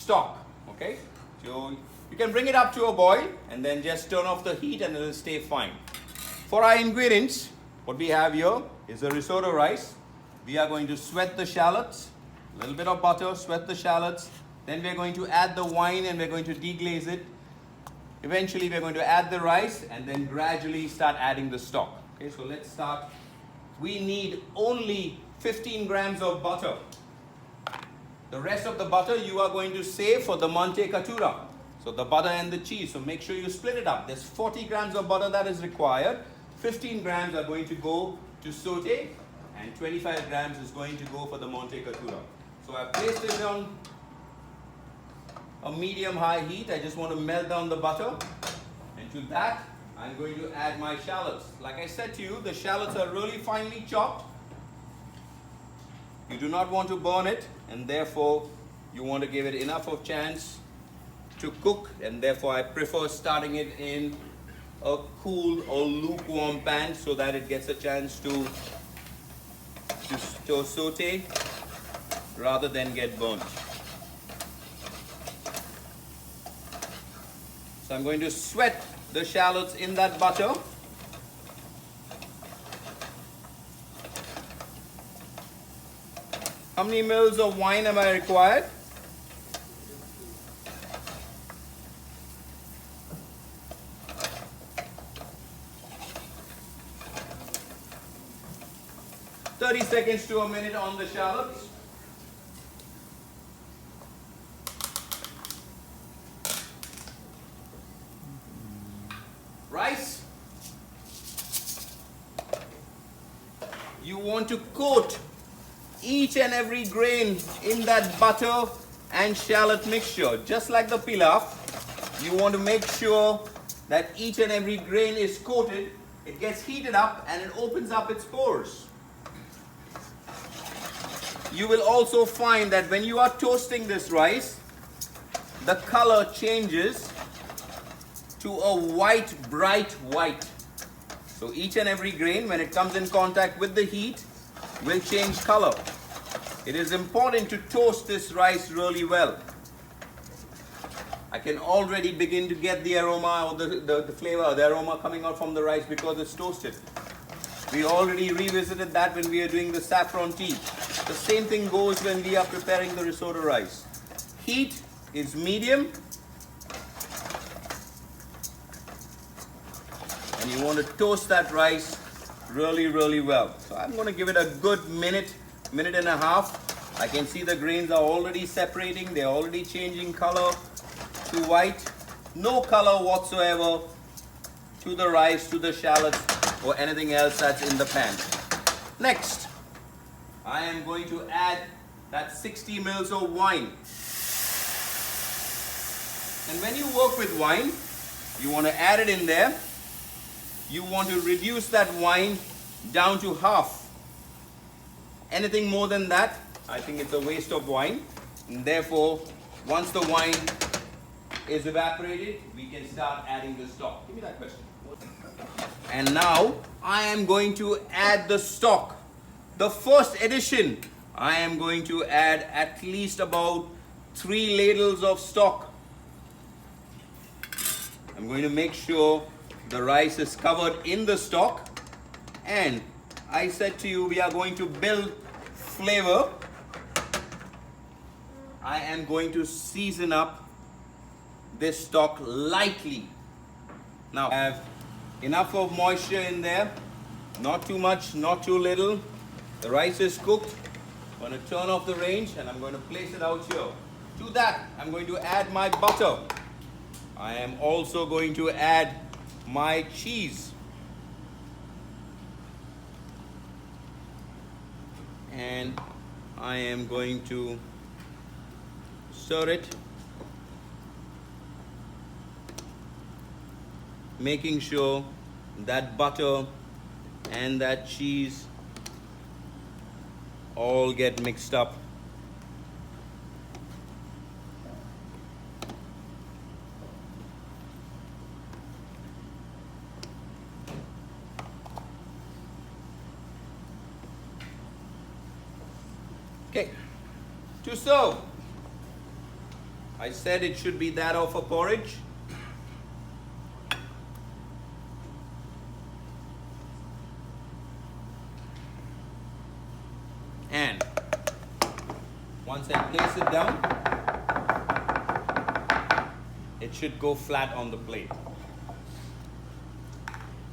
stock. Okay, so you can bring it up to a boil and then just turn off the heat and it will stay fine. For our ingredients, what we have here is a risotto rice. We are going to sweat the shallots, a little bit of butter, sweat the shallots. Then we are going to add the wine and we're going to deglaze it. Eventually we're going to add the rice and then gradually start adding the stock. Okay, so let's start. We need only 15 grams of butter. The rest of the butter you are going to save for the mantecatura. So the butter and the cheese. So make sure you split it up. There's 40 grams of butter that is required. 15 grams are going to go to saute and 25 grams is going to go for the mantecatura. So I placed it on a medium-high heat. I just want to melt down the butter. And to that, I'm going to add my shallots. Like I said to you, the shallots are really finely chopped. You do not want to burn it, and therefore you want to give it enough of chance to cook, and therefore I prefer starting it in a cool or lukewarm pan so that it gets a chance to saute rather than get burnt. So I'm going to sweat the shallots in that butter. How many mils of wine am I required? "30 seconds to a minute on the shallots. Rice. You want to coat each and every grain in that butter and shallot mixture. Just like the pilaf, you want to make sure that each and every grain is coated. It gets heated up and it opens up its pores. You will also find that when you are toasting this rice, the color changes to a white, bright white. So each and every grain, when it comes in contact with the heat, will change color. It is important to toast this rice really well. I can already begin to get the aroma or the flavor, the aroma coming out from the rice because it's toasted. We already revisited that when we are doing the saffron tea. The same thing goes when we are preparing the risotto rice. Heat is medium. And you want to toast that rice really, really well. So I'm going to give it a good minute and a half. I can see the grains are already separating. They're already changing color to white. No color whatsoever to the rice, to the shallots, or anything else that's in the pan. Next, I am going to add that 60 mils of wine. And when you work with wine, you want to add it in there. You want to reduce that wine down to half. Anything more than that, I think it's a waste of wine. And therefore, once the wine is evaporated, we can start adding the stock. Give me that question. And now, I am going to add the stock. The first addition, I am going to add at least about 3 ladles of stock. I'm going to make sure the rice is covered in the stock, and I said to you we are going to build flavor. I am going to season up this stock lightly. Now I have enough of moisture in there, not too much, not too little. The rice is cooked. I'm going to turn off the range and I'm going to place it out here. To that, I'm going to add my butter. I am also going to add my cheese. And I am going to stir it, making sure that butter and that cheese all get mixed up. Okay, to serve, I said it should be that of a porridge. And once I place it down, it should go flat on the plate.